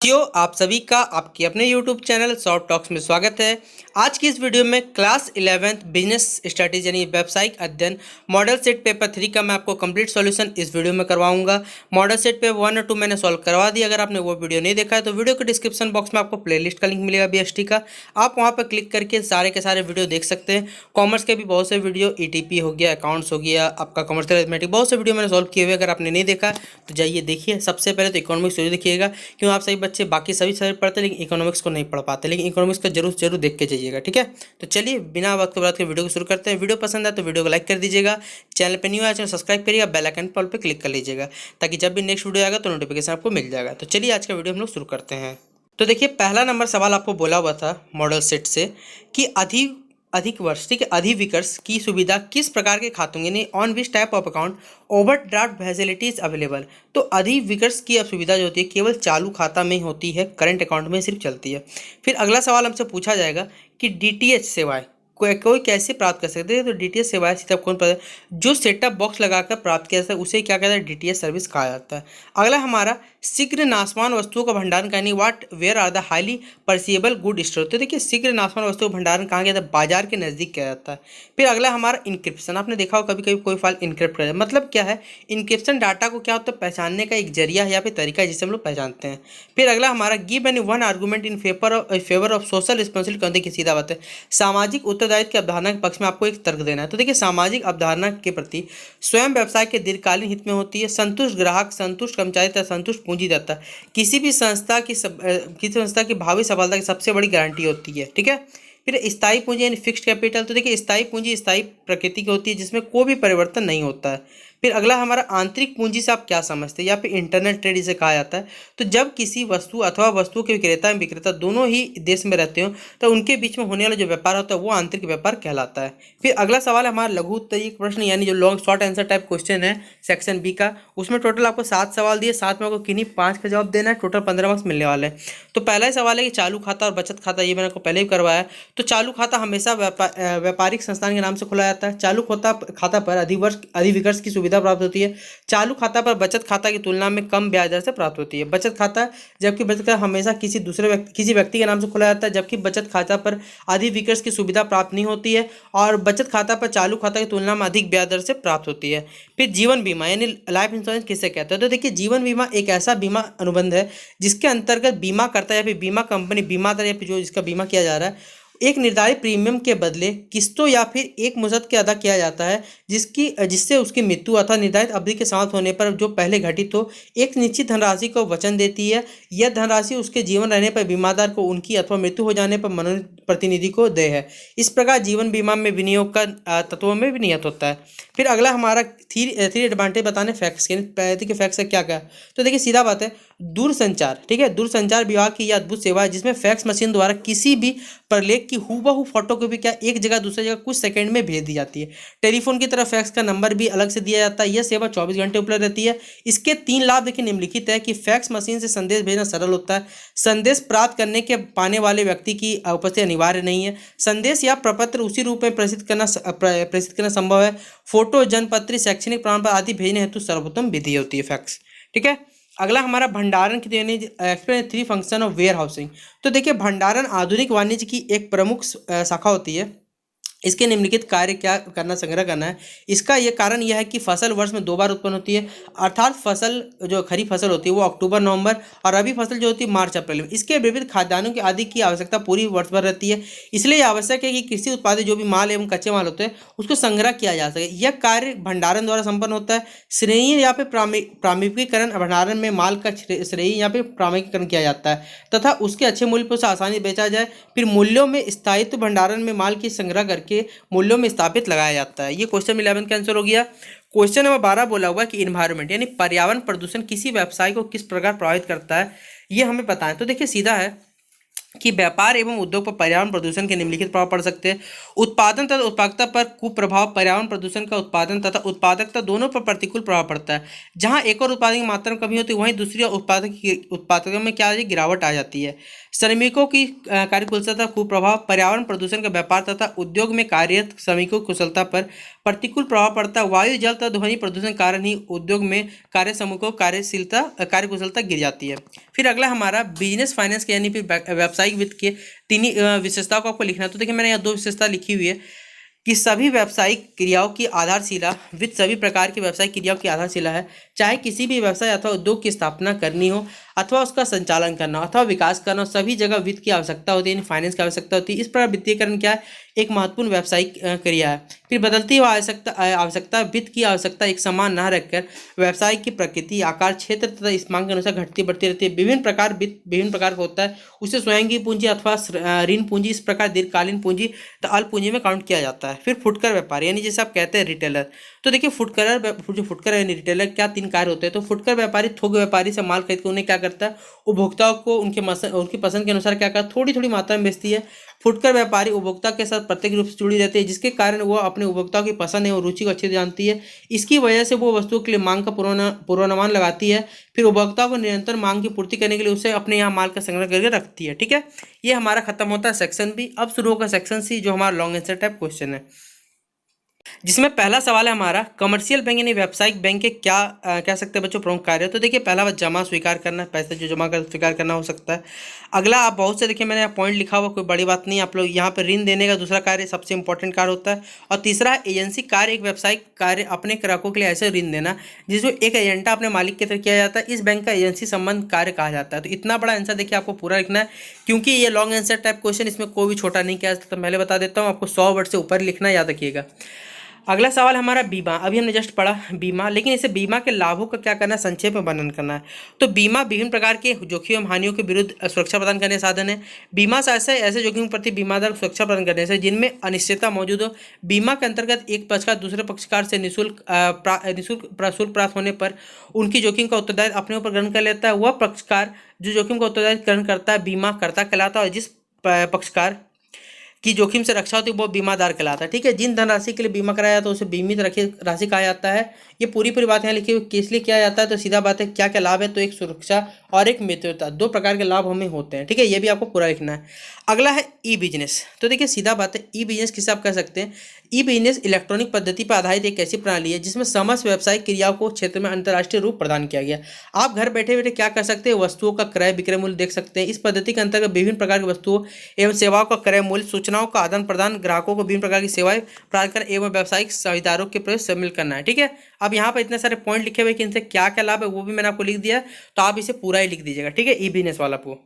आप सभी का आपके अपने YouTube चैनल शॉर्ट टॉक्स में स्वागत है। आज की इस वीडियो में क्लास 11th बिजनेस स्टडीज यानी व्यावसायिक अध्ययन मॉडल सेट पेपर 3 का मैं आपको कंप्लीट सॉल्यूशन इस वीडियो में करवाऊंगा। मॉडल सेट पेपर 1 और 2 मैंने सॉल्व करवा दिया। अगर आपने वो वीडियो नहीं देखा है तो वीडियो के डिस्क्रिप्शन बॉक्स में आपको प्लेलिस्ट का लिंक मिलेगा BST का, आप वहाँ पर क्लिक करके सारे के सारे वीडियो देख सकते हैं। कॉमर्स के भी बहुत से वीडियो, ETP हो गया, अकाउंट्स हो गया, आपका कमर्शियल अरिथमेटिक, बहुत से वीडियो मैंने सॉल्व किए हुए। अगर आपने नहीं देखा तो जाइए देखिए। सबसे पहले तो इकोनॉमिक्स वीडियो देखिएगा, क्यों आप सभी बच्चे बाकी सभी सब्जेक्ट पढ़ते हैं लेकिन इकोनॉमिक्स को नहीं पढ़ पाते, लेकिन इकोनॉमिक्स का जरूर देख के जाइएगा, ठीक है। तो चलिए बिना वक्त बर्बाद के वीडियो को शुरू करते हैं। वीडियो पसंद आए तो वीडियो को लाइक कर दीजिएगा, चैनल पे न्यू आया चैनल सब्सक्राइब करिएगा, बेल आइकन पर क्लिक कर लीजिएगा ताकि जब भी नेक्स्ट वीडियो आएगा तो नोटिफिकेशन आपको मिल जाएगा। तो चलिए आज का वीडियो हम लोग शुरू करते हैं। तो देखिए, पहला नंबर सवाल आपको बोला हुआ था मॉडल सेट से कि अधिक वर्ष, ठीक है, अधिविकर्ष की सुविधा किस प्रकार के खातों यानी on which type of account overdraft facilities available. तो अधिविकर्ष की अब सुविधा जो होती है केवल चालू खाता में ही होती है, करंट अकाउंट में सिर्फ चलती है। फिर अगला सवाल हमसे पूछा जाएगा कि DTH सेवाएं कोई कैसे प्राप्त कर सकते हैं। तो DTH सेवाएं सीधा कौन पता जो सेटअप बॉक्स लगाकर प्राप्त किया जाता है उसे क्या कहता है, DTH सर्विस कहा जाता है। अगला हमारा शीघ्र नाशवान वस्तुओं का भंडारण यानी what where are the highly perishable good store. तो देखिए, शीघ्र नाशवान वस्तुओं का भंडारण कहाँ किया जाता है, बाजार के नजदीक किया जाता है। फिर अगला हमारा इंक्रिप्शन, आपने देखा हो कभी कभी कोई फाइल इनक्रिप्ट कर, मतलब क्या है, इंक्रिप्शन डाटा को क्या होता है, पहचानने का एक जरिया है या फिर तरीका है जिसे हम लोग पहचानते हैं। फिर अगला हमारा give any one argument in favour of social responsibility. देखिए सीधा बात है, सामाजिक उत्तरदायित्व की अवधारणा के पक्ष में आपको एक तर्क देना है। तो देखिए, सामाजिक अवधारणा के प्रति स्वयं व्यवसाय के दीर्घकालीन हित में होती है। संतुष्ट ग्राहक, संतुष्ट कर्मचारी तथा संतुष्ट पूंजीदाता किसी भी संस्था की भावी सफलता की सबसे बड़ी गारंटी होती है, ठीक है। फिर स्थायी पूंजी यानी फिक्स्ड कैपिटल। तो देखिए, स्थायी पूंजी स्थायी प्रकृति की होती है जिसमें कोई भी परिवर्तन नहीं होता है। फिर अगला हमारा आंतरिक पूंजी से आप क्या समझते हैं, या फिर इंटरनल ट्रेड इसे कहा जाता है। तो जब किसी वस्तु अथवा वस्तु के विक्रेता एवं विक्रेता दोनों ही देश में रहते हो तो उनके बीच में होने वाला जो व्यापार होता है वो आंतरिक व्यापार कहलाता है। फिर अगला सवाल है हमारा लघु उत्तरीय प्रश्न यानी जो long short answer type question है सेक्शन बी का। उसमें टोटल आपको 7 सवाल दिए, 7 में आपको किन्हीं 5 का जवाब देना है, टोटल 15 मार्क्स मिलने वाले हैं। तो पहला ही सवाल है कि चालू खाता और बचत खाता, ये मैंने आपको पहले भी करवाया। तो चालू खाता हमेशा व्यापारिक संस्थान के नाम से खुला जाता है। चालू खाता पर अधिविकर्ष की सुविधा प्राप्त होती है। चालू खाता पर बचत खाता की तुलना में कम ब्याज दर से प्राप्त होती है। बचत खाता, जबकि बचत खाता हमेशा किसी व्यक्ति के नाम से खुला जाता है, जबकि बचत खाता पर अधिविकर्ष की सुविधा प्राप्त नहीं होती है और बचत खाता पर चालू खाता की तुलना में अधिक ब्याज दर से प्राप्त होती है। फिर जीवन बीमा यानी लाइफ इंश्योरेंस किसे कहते हैं। तो देखिए, जीवन बीमा एक ऐसा बीमा अनुबंध है जिसके अंतर्गत बीमा करता है या फिर बीमा कंपनी, बीमादार या फिर जो जिसका बीमा किया जा रहा है, एक निर्धारित प्रीमियम के बदले किस्तों या फिर एक मुश्त के अदा किया जाता है जिससे उसकी मृत्यु अथवा निर्धारित अवधि के समाप्त होने पर जो पहले घटित हो एक निश्चित धनराशि को वचन देती है। यह धनराशि उसके जीवन रहने पर बीमादार को उनकी अथवा मृत्यु हो जाने पर मनोनीत प्रतिनिधि को दे है। इस प्रकार जीवन बीमा में विनियोग का तत्वों में भी नियत होता है। फिर अगला हमारा थ्री एडवांटेज बताने फैक्ट्स के फैक्ट्स का क्या क्या। तो देखिए सीधा बात है, दूरसंचार, ठीक है, दूरसंचार विभाग की यह अद्भुत सेवा है जिसमें फैक्स मशीन द्वारा किसी भी प्रलेख की हूबहू फोटोकॉपी क्या एक जगह दूसरी जगह कुछ सेकंड में भेज दी जाती है। टेलीफोन की तरह फैक्स का नंबर भी अलग से दिया जाता है। यह सेवा 24 घंटे उपलब्ध रहती है। इसके 3 लाभ देखिए निम्नलिखित है कि फैक्स मशीन से संदेश भेजना सरल होता है। संदेश प्राप्त करने के पाने वाले व्यक्ति की उपस्थिति अनिवार्य नहीं है। संदेश या प्रपत्र उसी रूप में प्रेषित करना संभव है। फोटो, जनपत्री, शैक्षणिक प्रमाण पत्र आदि भेजने हेतु सर्वोत्तम विधि होती है फैक्स, ठीक है। अगला हमारा भंडारण की यानी explain 3 function of warehousing. तो देखिए, भंडारण आधुनिक वाणिज्य की एक प्रमुख शाखा होती है। इसके निम्नलिखित कार्य क्या करना, संग्रह करना है। इसका यह कारण यह है कि फसल वर्ष में 2 बार उत्पन्न होती है, अर्थात फसल जो खरीफ फसल होती है वो अक्टूबर नवंबर और रबी फसल जो होती है मार्च अप्रैल में। इसके विविध खाद्यान्नों की आदि की आवश्यकता पूरी वर्ष भर रहती है। इसलिए यह आवश्यक है कि कृषि उत्पादित जो भी माल एवं कच्चे माल होते हैं उसको संग्रह किया जा सके। यह कार्य भंडारण द्वारा संपन्न होता है। श्रेणी या फिर प्रामाणिकीकरण, भंडारण में माल का श्रेणी या फिर प्रामाणिकीकरण किया जाता है तथा उसके अच्छे मूल्य पर उसे आसानी से बेचा जाए। फिर मूल्यों में स्थायित्व, भंडारण में माल की संग्रह करके मूल्यों में स्थापित लगाया जाता है। ये क्वेश्चन 11 का आंसर हो गया। क्वेश्चन नंबर 12 बोला हुआ कि इन्वायरमेंट यानी पर्यावरण प्रदूषण किसी व्यवसाय को किस प्रकार प्रभावित करता है, ये हमें पता है। तो देखिए सीधा है कि व्यापार एवं उद्योग पर पर्यावरण प्रदूषण के निम्नलिखित प्रभाव पड़ सकते हैं। उत्पादन तथा उत्पादकता पर कुप्रभाव। पर्यावरण प्रदूषण का उत्पादन तथा उत्पादकता दोनों पर प्रतिकूल प्रभाव पड़ता है। जहां एक और उत्पादन की मात्रा में कमी होती है वहीं दूसरी उत्पादकता में क्या गिरावट आ जाती है। श्रमिकों की कार्यकुशलता का कुप्रभाव। पर्यावरण प्रदूषण का व्यापार तथा उद्योग में कार्यरत श्रमिकों की कुशलता पर प्रतिकूल प्रभाव पड़ता है। वायु, जल तथा ध्वनि प्रदूषण कारण ही उद्योग में कार्य समूह को कार्यकुशलता गिर जाती है। फिर अगला हमारा बिजनेस फाइनेंस के यानी फिर व्यावसायिक वित्त के तीन ही विशेषताओं को आपको लिखना है। तो देखिए मैंने यहाँ 2 विशेषता लिखी हुई है कि सभी व्यावसायिक क्रियाओं की आधारशिला वित्त सभी प्रकार की व्यावसायिक क्रियाओं की आधारशिला है। चाहे किसी भी व्यवसाय अथवा उद्योग की स्थापना करनी हो अथवा उसका संचालन करना हो अथवा विकास करना हो, सभी जगह वित्त की आवश्यकता होती है, यानी फाइनेंस की आवश्यकता होती है। इस प्रकार वित्तीयकरण क्या है, एक महत्वपूर्ण व्यावसायिक क्रिया है। फिर बदलती हुई आवश्यकता वित्त की आवश्यकता एक समान न रखकर व्यवसाय की प्रकृति, आकार, क्षेत्र तथा इस मांग के अनुसार घटती बढ़ती रहती है। विभिन्न प्रकार वित्त विभिन्न प्रकार का होता है। उसे स्वयं की पूंजी अथवा ऋण पूंजी, इस प्रकार दीर्घकालीन पूंजी तो अल्प पूंजी में काउंट किया जाता है। फिर फुटकर व्यापारी यानी जैसे आप कहते हैं रिटेलर। तो देखिए फुटकर यानी रिटेलर क्या 3 कार्य होते हैं। तो फुटकर व्यापारी थोक व्यापारी से माल खरीद कर उन्हें क्या करता है, उपभोक्ताओं को उनकी पसंद के अनुसार क्या करता है, थोड़ी थोड़ी मात्रा में बेचती है। फुटकर व्यापारी उपभोक्ता के साथ प्रत्यक्ष रूप से जुड़ी रहती है, जिसके कारण वो अपने उपभोक्ताओं की पसंद एवं रुचि को अच्छे से जानती है। इसकी वजह से वो वस्तुओं के लिए मांग का पूर्वानुमान लगाती है। फिर उपभोक्ताओं को निरंतर मांग की पूर्ति करने के लिए उसे अपने यहाँ माल का संग्रह करके रखती है। ठीक है, ये हमारा खत्म होता है सेक्शन बी। अब शुरू होगा सेक्शन सी, जो हमारा लॉन्ग आंसर टाइप क्वेश्चन है, जिसमें पहला सवाल है हमारा कमर्शियल बैंक यानी व्यावसायिक बैंक के क्या कह सकते हैं बच्चों प्रमुख कार्य। तो देखिए पहला बात जमा स्वीकार करना, पैसे जो जमा कर स्वीकार करना हो सकता है। अगला आप बहुत से देखिए मैंने पॉइंट लिखा हुआ, कोई बड़ी बात नहीं, आप लोग यहाँ पर ऋण देने का दूसरा कार्य सबसे इंपॉर्टेंट कार्य होता है। और तीसरा एजेंसी कार्य, एक व्यावसायिक कार्य अपने ग्राहकों के लिए ऐसे ऋण देना जिसमें एक एजेंटा अपने मालिक की तरह किया जाता है, इस बैंक का एजेंसी संबंध कार्य कहा जाता है। तो इतना बड़ा आंसर देखिए आपको पूरा लिखना है, क्योंकि ये लॉन्ग आंसर टाइप क्वेश्चन, इसमें कोई भी छोटा नहीं किया सकता। पहले बता देता हूँ आपको, 100 वर्ड से ऊपर लिखना, याद रखिएगा। अगला सवाल हमारा बीमा। अभी हमने जस्ट पढ़ा बीमा, लेकिन इसे बीमा के लाभों का क्या करना है, संक्षेप में वर्णन करना है। तो बीमा विभिन्न प्रकार के जोखिम एवं हानियों के विरुद्ध सुरक्षा प्रदान करने साधन है। बीमा से ऐसे जोखिम के प्रति बीमादार को सुरक्षा प्रदान करने से जिनमें अनिश्चितता मौजूद हो। बीमा के अंतर्गत एक पक्षकार दूसरे पक्षकार से निःशुल्क प्राप्त होने पर उनकी जोखिम का उत्तरदायित्व अपने ऊपर ग्रहण कर लेता है। वह पक्षकार जो जोखिम का उत्तरदायित्व ग्रहण करता है बीमा करता कहलाता है, और जिस पक्षकार की जोखिम से रक्षा होती है वो बीमादार कहलाता है। ठीक है, जिन धनराशि के लिए बीमा कराया जाता है उसे बीमित राशि कहा जाता है। ये पूरी बात यहाँ लिखी हुई, किस लिए किया जाता है, तो सीधा बात है क्या क्या लाभ है, तो एक सुरक्षा और एक मित्रता, 2 प्रकार के लाभ हमें होते हैं। ठीक है, ये भी आपको पूरा लिखना है। अगला है ई बिजनेस। तो देखिए सीधा बात है, ई बिजनेस किसे आप कह सकते हैं, ई बिजनेस इलेक्ट्रॉनिक पद्धति पर आधारित एक ऐसी प्रणाली है जिसमें समस्त व्यावसायिक क्रियाओं को क्षेत्र में अंतर्राष्ट्रीय रूप प्रदान किया गया। आप घर बैठे बैठे क्या कर सकते हैं, वस्तुओं का क्रय विक्रय मूल्य देख सकते हैं। इस पद्धति के अंतर्गत विभिन्न प्रकार की वस्तुओं एवं सेवाओं का क्रय मूल्य, सूचनाओं का आदान प्रदान, ग्राहकों को विभिन्न प्रकार की सेवाएं प्रदान कर एवं व्यावसायिक साझेदारों के प्रयोग शामिल करना है। ठीक है, अब यहाँ पर इतने सारे पॉइंट लिखे हुए कि इनसे क्या क्या लाभ है वो भी मैंने आपको लिख दिया, तो आप इसे पूरा ही लिख दीजिएगा। ठीक है, ई बिजनेस वाला को।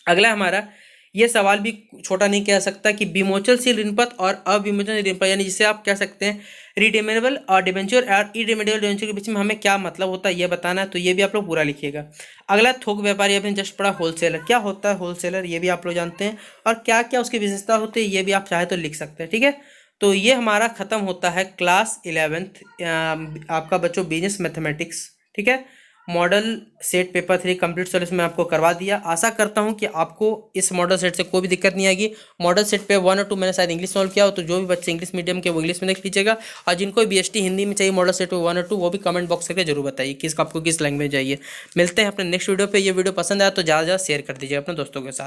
अगला हमारा ये सवाल भी छोटा नहीं कह सकता कि विमोचनशील ऋणपत्र और अविमोचनशील ऋणपत्र, यानी जिसे आप कह सकते हैं रिडेमेबल और डिबेंचर और इरेमेडेबल डिबेंचर के बीच में हमें क्या मतलब होता है ये बताना है, तो ये भी आप लोग पूरा लिखिएगा। अगला थोक व्यापारी, अभी जस्ट पढ़ा होलसेलर। क्या होता है होलसेलर, ये भी आप लोग जानते हैं, और क्या क्या उसकी विशेषता होती है ये भी आप चाहे तो लिख सकते हैं। ठीक है, तो ये हमारा खत्म होता है क्लास 11th आपका बच्चों बिजनेस मैथमेटिक्स। ठीक है, model set paper 3 complete solution में आपको करवा दिया। आशा करता हूं कि आपको इस मॉडल सेट से कोई भी दिक्कत नहीं आएगी। मॉडल सेट पे 1 और 2 मैंने शायद इंग्लिश सॉल्व किया हो, तो जो भी बच्चे इंग्लिश मीडियम के वो इंग्लिश में देख लीजिएगा, और जिनको BST हिंदी में चाहिए मॉडल सेट पे 1 और 2 वो भी कमेंट बॉक्स करके जरूर बताइए कि आपको किस लैंग्वेज चाहिए। मिलते हैं अपने नेक्स्ट वीडियो पर। ये वीडियो पसंद आया तो ज़्यादा शेयर कर दीजिए अपने दोस्तों के साथ।